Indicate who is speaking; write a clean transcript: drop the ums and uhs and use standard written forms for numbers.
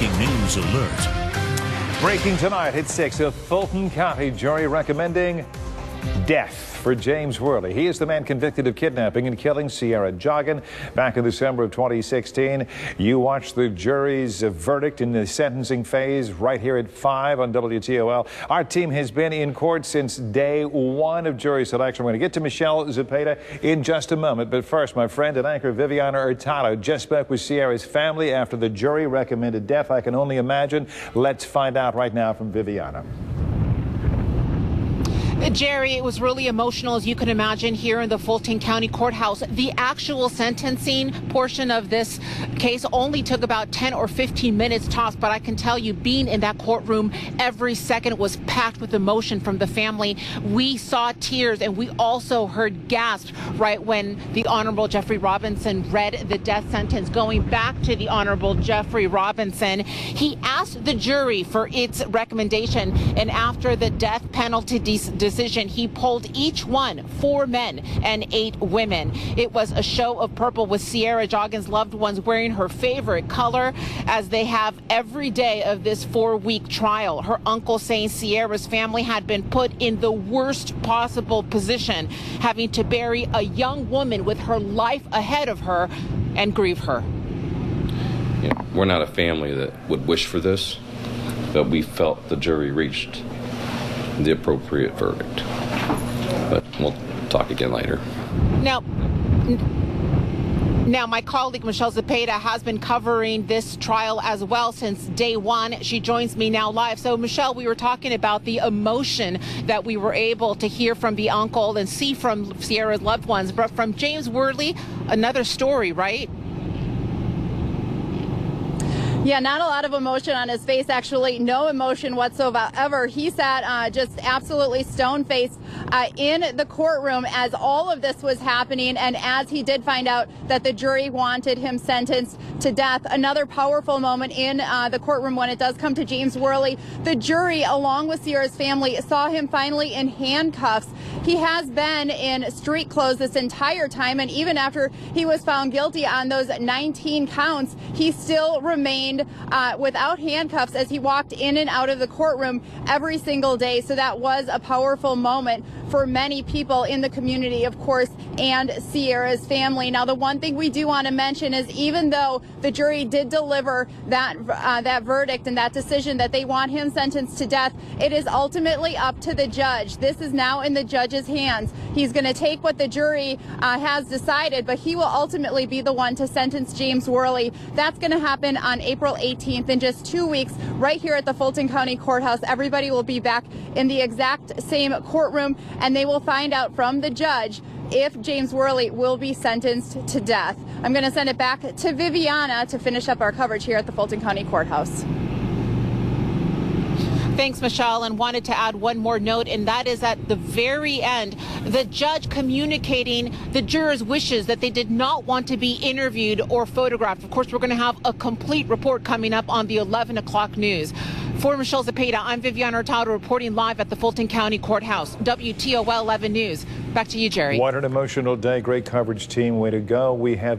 Speaker 1: breaking news alert.
Speaker 2: Breaking tonight at 6, a Fulton County jury recommending death for James Worley. He is the man convicted of kidnapping and killing Sierra Joggin back in December of 2016. You watched the jury's verdict in the sentencing phase right here at 5 on WTOL. Our team has been in court since day one of jury selection. We're going to get to Michelle Zepeda in just a moment. But first, my friend and anchor Viviana Hurtado just spoke with Sierra's family after the jury recommended death. I can only imagine. Let's find out right now from Viviana.
Speaker 3: Jerry, it was really emotional, as you can imagine, here in the Fulton County Courthouse. The actual sentencing portion of this case only took about 10 or 15 minutes tops, but I can tell you, being in that courtroom, every second was packed with emotion from the family. We saw tears, and we also heard gasps right when the Honorable Jeffrey Robinson read the death sentence. Going back to the Honorable Jeffrey Robinson, he asked the jury for its recommendation, and after the death penalty decision, he polled each one, 4 men and 8 women. It was a show of purple with Sierra Joggin's loved ones wearing her favorite color, as they have every day of this 4-week trial. Her uncle saying Sierra's family had been put in the worst possible position, having to bury a young woman with her life ahead of her and grieve her.
Speaker 4: Yeah, we're not a family that would wish for this, but we felt the jury reached the appropriate verdict. But we'll talk again later.
Speaker 3: Now, my colleague Michelle Zepeda has been covering this trial as well since day one. She joins me now live. So, Michelle, we were talking about the emotion that we were able to hear from the uncle and see from Sierra's loved ones. But from James Worley, another story, right?
Speaker 5: Yeah, not a lot of emotion on his face, actually no emotion whatsoever. He sat just absolutely stone-faced in the courtroom as all of this was happening, and as he did find out that the jury wanted him sentenced to death. Another powerful moment in the courtroom when it does come to James Worley. The jury, along with Sierra's family, saw him finally in handcuffs. He has been in street clothes this entire time, and even after he was found guilty on those 19 counts, he still remained without handcuffs as he walked in and out of the courtroom every single day. So that was a powerful moment for many people in the community, of course, and Sierra's family. Now, the one thing we do want to mention is, even though the jury did deliver that verdict and that decision that they want him sentenced to death, it is ultimately up to the judge. This is now in the judge's hands. He's going to take what the jury has decided, but he will ultimately be the one to sentence James Worley. That's going to happen on April 18th, in just 2 weeks, right here at the Fulton County Courthouse. Everybody will be back in the exact same courtroom, and they will find out from the judge if James Worley will be sentenced to death. I'm going to send it back to Viviana to finish up our coverage here at the Fulton County Courthouse.
Speaker 3: Thanks, Michelle, and wanted to add one more note, and that is at the very end, the judge communicating the jurors' wishes that they did not want to be interviewed or photographed. Of course, we're going to have a complete report coming up on the 11 o'clock news. For Michelle Zepeda, I'm Viviana Hurtado reporting live at the Fulton County Courthouse. WTOL 11 News. Back to you, Jerry.
Speaker 2: What an emotional day. Great coverage, team. Way to go. We have been